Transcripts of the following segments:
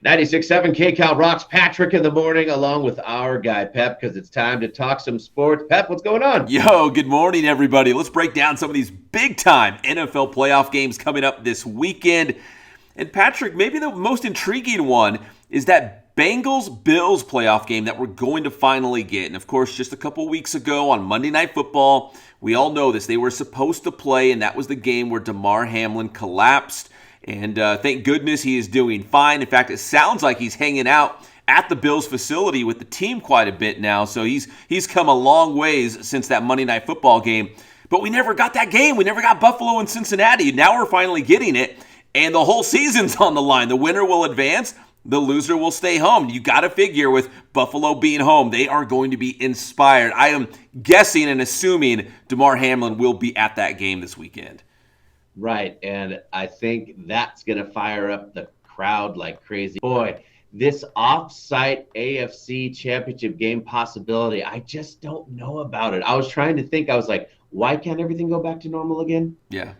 96.7 KCAL rocks. Patrick in the morning, along with our guy Pep, because it's time to talk some sports. Pep, what's going on? Yo, good morning, everybody. Let's break down some of these big time NFL playoff games coming up this weekend. And Patrick, maybe the most intriguing one is that Bengals Bills playoff game that we're going to finally get. And of course, just a couple weeks ago on Monday Night Football, we all know this. They were supposed to play, and that was the game where Damar Hamlin collapsed. And thank goodness he is doing fine. In fact, it sounds like he's hanging out at the Bills facility with the team quite a bit now. So he's come a long ways since that Monday Night Football game. But we never got that game. We never got Buffalo and Cincinnati. Now we're finally getting it. And the whole season's on the line. The winner will advance. The loser will stay home. You got to figure with Buffalo being home, they are going to be inspired. I am guessing and assuming Damar Hamlin will be at that game this weekend. Right, and I think that's going to fire up the crowd like crazy. Boy, this off-site AFC championship game possibility, I just don't know about it. I was trying to think, I was like, why can't everything go back to normal again? Yeah.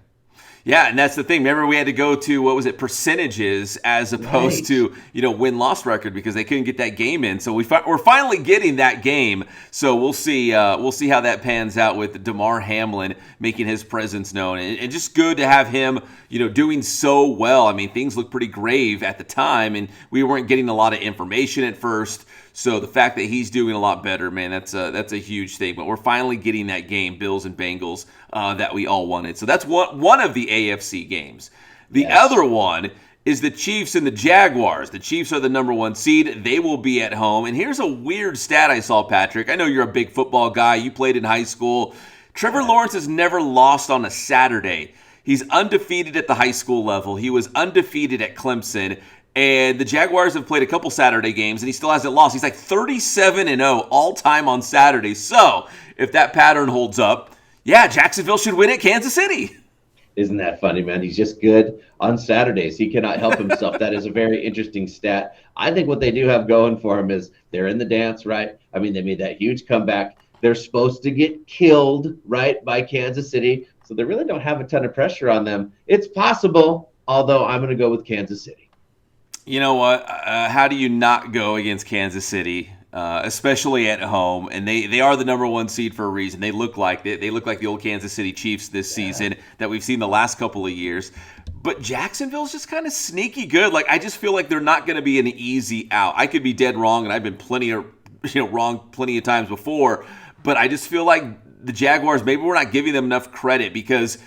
Yeah, and that's the thing. Remember, we had to go to, what was it, percentages as opposed to, win-loss record because they couldn't get that game in. So we're finally getting that game. So we'll see how that pans out with Damar Hamlin making his presence known. And just good to have him, doing so well. I mean, things looked pretty grave at the time, and we weren't getting a lot of information at first. So the fact that he's doing a lot better, man, that's a huge thing. But we're finally getting that game, Bills and Bengals, that we all wanted. So that's one of the AFC games. The other one is the Chiefs and the Jaguars. The Chiefs are the number one seed. They will be at home. And here's a weird stat I saw, Patrick. I know you're a big football guy. You played in high school. Trevor Lawrence has never lost on a Saturday. He's undefeated at the high school level. He was undefeated at Clemson. And the Jaguars have played a couple Saturday games, and he still hasn't lost. He's like 37-0 all-time on Saturday. So if that pattern holds up, yeah, Jacksonville should win at Kansas City. Isn't that funny, man? He's just good on Saturdays. He cannot help himself. That is a very interesting stat. I think what they do have going for him is they're in the dance, right? I mean, they made that huge comeback. They're supposed to get killed, right, by Kansas City. So they really don't have a ton of pressure on them. It's possible, although I'm going to go with Kansas City. You know what? How do you not go against Kansas City, especially at home? And they are the number one seed for a reason. They look like the old Kansas City Chiefs this season that we've seen the last couple of years. But Jacksonville's just kind of sneaky good. Like, I just feel like they're not going to be an easy out. I could be dead wrong, and I've been wrong plenty of times before. But I just feel like the Jaguars, maybe we're not giving them enough credit because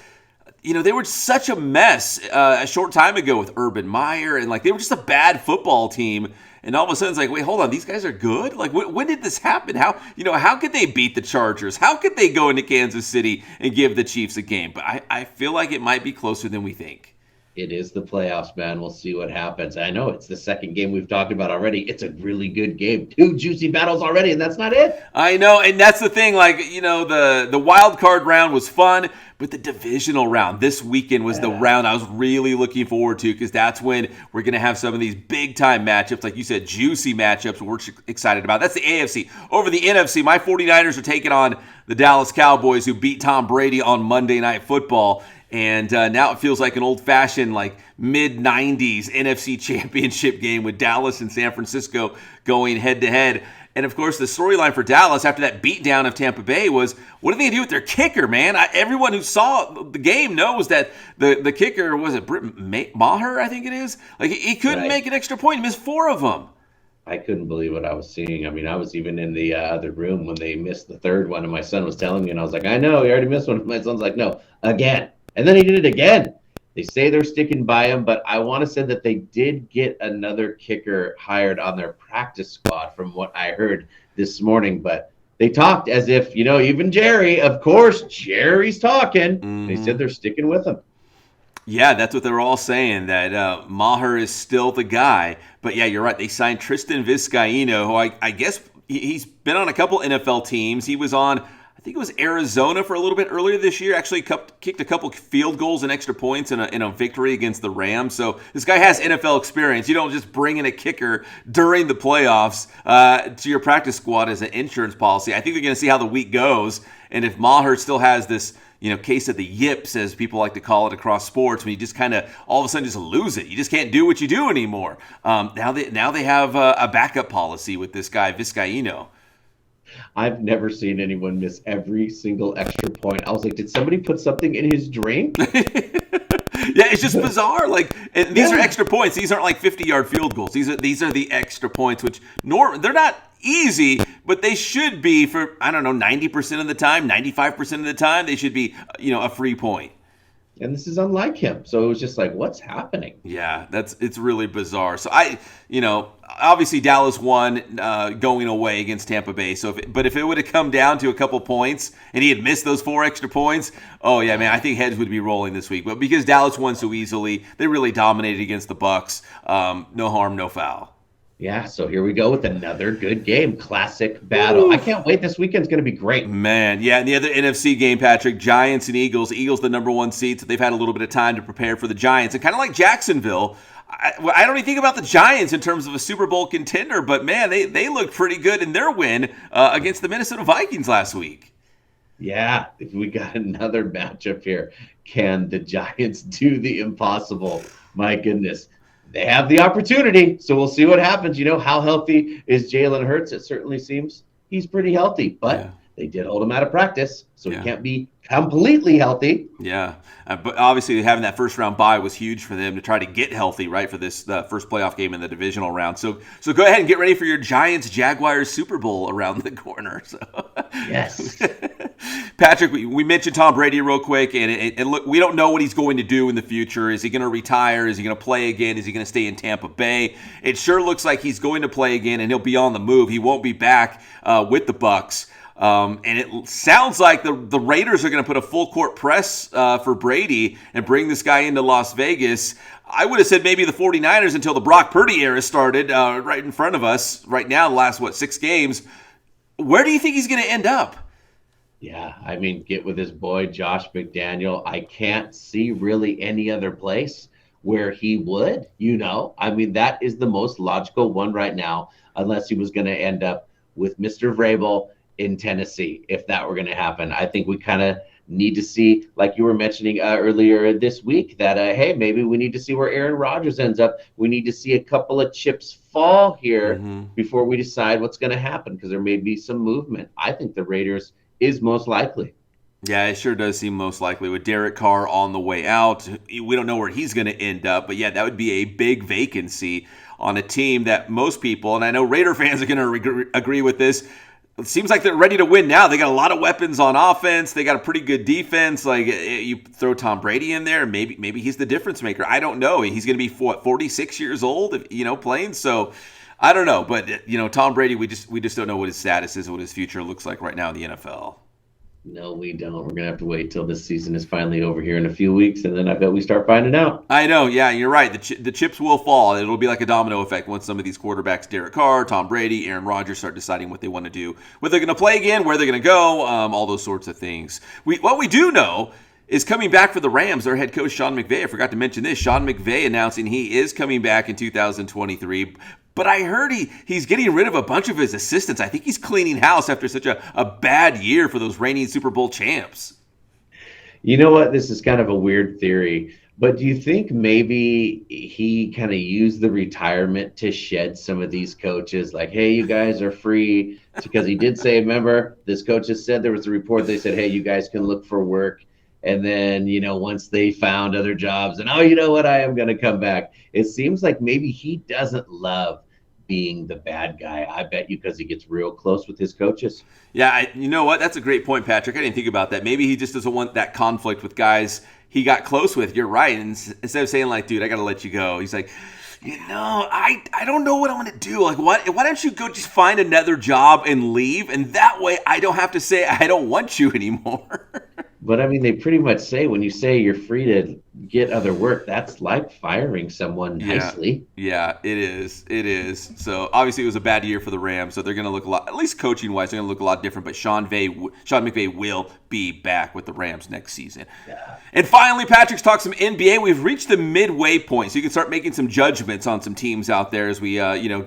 they were such a mess a short time ago with Urban Meyer, and they were just a bad football team. And all of a sudden, it's like, wait, hold on, these guys are good? Like, when did this happen? How could they beat the Chargers? How could they go into Kansas City and give the Chiefs a game? But I feel like it might be closer than we think. It is the playoffs, man. We'll see what happens. I know it's the second game we've talked about already. It's a really good game. 2 juicy battles already, and that's not it. I know, and that's the thing. The wild card round was fun, but the divisional round this weekend was the round I was really looking forward to because that's when we're going to have some of these big-time matchups, like you said, juicy matchups we're excited about. That's the AFC. Over the NFC, my 49ers are taking on the Dallas Cowboys, who beat Tom Brady on Monday Night Football. And now it feels like an old-fashioned, mid-'90s NFC championship game with Dallas and San Francisco going head-to-head. And, of course, the storyline for Dallas after that beatdown of Tampa Bay was, what are they going to do with their kicker, man? Everyone who saw the game knows that the kicker, was it Britt Maher, I think it is? He couldn't make an extra point. He missed 4 of them. I couldn't believe what I was seeing. I mean, I was even in the other room when they missed the third one, and my son was telling me, and I was like, I know, he already missed one. My son's like, no, again. And then he did it again. They say they're sticking by him, but I want to say that they did get another kicker hired on their practice squad from what I heard this morning. But they talked as if, even Jerry, of course, Jerry's talking. Mm-hmm. They said they're sticking with him. Yeah, that's what they were all saying, that Maher is still the guy. But, yeah, you're right. They signed Tristan Vizcaíno, who I guess he's been on a couple NFL teams. He was on, I think it was Arizona for a little bit earlier this year. Actually kicked a couple field goals and extra points in a victory against the Rams. So this guy has NFL experience. You don't just bring in a kicker during the playoffs to your practice squad as an insurance policy. I think they're going to see how the week goes. And if Maher still has this case of the yips, as people like to call it across sports, when you just kind of all of a sudden just lose it. You just can't do what you do anymore. Now they have a backup policy with this guy Vizcaino. I've never seen anyone miss every single extra point. I was like, did somebody put something in his drink? Yeah, it's just bizarre. Like, and these are Yeah. extra points. These aren't like 50-yard field goals. These are the extra points, which they're not easy, but they should be for, I don't know, 90% of the time, 95% of the time. They should be a free point. And this is unlike him. So it was just like, what's happening? Yeah, it's really bizarre. So obviously Dallas won going away against Tampa Bay. So if it would have come down to a couple points and he had missed those 4 extra points, oh yeah, man, I think heads would be rolling this week. But because Dallas won so easily, they really dominated against the Bucs. No harm, no foul. Yeah, so here we go with another good game. Classic battle. Woo. I can't wait. This weekend's going to be great. Man, yeah, and the other NFC game, Patrick, Giants and Eagles. Eagles the number 1 seed, so they've had a little bit of time to prepare for the Giants. And kind of like Jacksonville, I don't even think about the Giants in terms of a Super Bowl contender, but man, they looked pretty good in their win against the Minnesota Vikings last week. Yeah, we got another matchup here. Can the Giants do the impossible? My goodness. They have the opportunity, so we'll see what happens. How healthy is Jalen Hurts? It certainly seems he's pretty healthy, but they did hold him out of practice, so he can't be completely healthy. Yeah, but obviously having that first round bye was huge for them to try to get healthy, right, for this first playoff game in the divisional round. So go ahead and get ready for your Giants-Jaguars Super Bowl around the corner. So. Yes. Patrick, we mentioned Tom Brady real quick, and look, we don't know what he's going to do in the future. Is he going to retire? Is he going to play again? Is he going to stay in Tampa Bay? It sure looks like he's going to play again, and he'll be on the move. He won't be back with the Bucs. And it sounds like the Raiders are going to put a full court press for Brady and bring this guy into Las Vegas. I would have said maybe the 49ers until the Brock Purdy era started right in front of us right now, the last, 6 games. Where do you think he's going to end up? Yeah, I mean, get with his boy, Josh McDaniel. I can't see really any other place where he would, I mean, that is the most logical one right now, unless he was going to end up with Mr. Vrabel in Tennessee, if that were going to happen. I think we kind of need to see, like you were mentioning earlier this week, that, hey, maybe we need to see where Aaron Rodgers ends up. We need to see a couple of chips fall here before we decide what's going to happen, because there may be some movement. I think the Raiders is most likely. Yeah, it sure does seem most likely with Derek Carr on the way out. We don't know where he's going to end up, but yeah, that would be a big vacancy on a team that most people, and I know Raider fans are going to agree with this, it seems like they're ready to win now. They got a lot of weapons on offense. They got a pretty good defense. Like, you throw Tom Brady in there, maybe he's the difference maker. I don't know. He's going to be 46 years old, playing. So I don't know. But Tom Brady, we just don't know what his status is, what his future looks like right now in the NFL. No, we don't. We're going to have to wait till this season is finally over here in a few weeks, and then I bet we start finding out. I know. Yeah, you're right. The chips will fall. It'll be like a domino effect once some of these quarterbacks, Derek Carr, Tom Brady, Aaron Rodgers, start deciding what they want to do, whether they're going to play again, where they're going to go, all those sorts of things. What we do know is coming back for the Rams, their head coach, Sean McVay. I forgot to mention this. Sean McVay announcing he is coming back in 2023. But I heard he's getting rid of a bunch of his assistants. I think he's cleaning house after such a bad year for those reigning Super Bowl champs. You know what? This is kind of a weird theory, but do you think maybe he kind of used the retirement to shed some of these coaches? Like, hey, you guys are free, because he did say, remember, this coach has said, there was a report, they said, hey, you guys can look for work. And then, once they found other jobs and, oh, you know what, I am going to come back. It seems like maybe he doesn't love being the bad guy. I bet you, because he gets real close with his coaches. Yeah, you know what? That's a great point, Patrick. I didn't think about that. Maybe he just doesn't want that conflict with guys he got close with. You're right. And instead of saying like, dude, I got to let you go, he's like, I don't know what I'm going to do. Like, why don't you go just find another job and leave? And that way I don't have to say I don't want you anymore. But I mean, they pretty much say, when you say you're free to get other work. That's like firing someone Yeah. nicely. Yeah, it is. It is. So obviously it was a bad year for the Rams. So they're going to look a lot, at least coaching wise, they're going to look a lot different. But Sean McVay will be back with the Rams next season. Yeah. And finally, Patrick's talked some NBA. We've reached the midway point, so you can start making some judgments on some teams out there as we,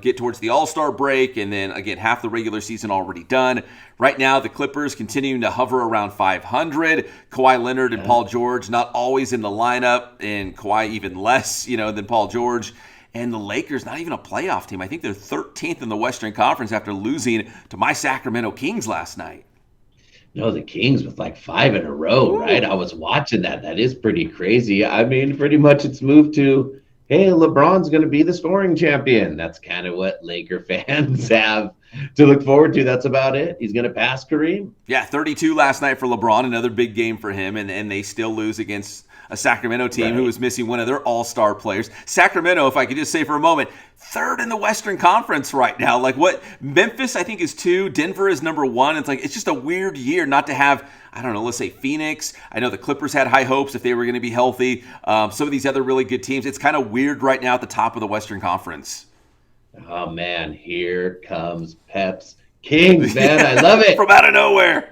get towards the All-Star break, and then again half the regular season already done. Right now, the Clippers continuing to hover around 500. Kawhi Leonard and Paul George not always in the lineup, and Kawhi even less, than Paul George. And the Lakers, not even a playoff team. I think they're 13th in the Western Conference after losing to my Sacramento Kings last night. No, the Kings with like 5 in a row, right? I was watching that. That is pretty crazy. I mean, pretty much it's moved to, hey, LeBron's going to be the scoring champion. That's kind of what Laker fans have to look forward to. That's about it. He's going to pass Kareem. Yeah, 32 last night for LeBron, another big game for him, and they still lose against a Sacramento team who was missing one of their all-star players. Sacramento, if I could just say for a moment, third in the Western Conference right now. Like what Memphis, I think, is 2. Denver is number 1. It's just a weird year not to have, I don't know, let's say Phoenix. I know the Clippers had high hopes if they were going to be healthy. Some of these other really good teams. It's kind of weird right now at the top of the Western Conference. Oh, man, here comes Pep's Kings, man. I love it. From out of nowhere.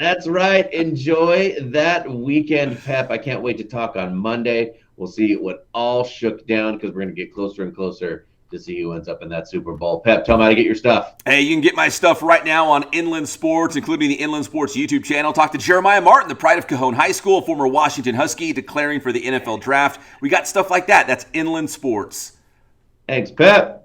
That's right. Enjoy that weekend, Pep. I can't wait to talk on Monday. We'll see what all shook down because we're going to get closer and closer to see who ends up in that Super Bowl. Pep, tell them how to get your stuff. Hey, you can get my stuff right now on Inland Sports, including the Inland Sports YouTube channel. Talk to Jeremiah Martin, the pride of Cajon High School, former Washington Husky, declaring for the NFL draft. We got stuff like that. That's Inland Sports. Thanks, Pep.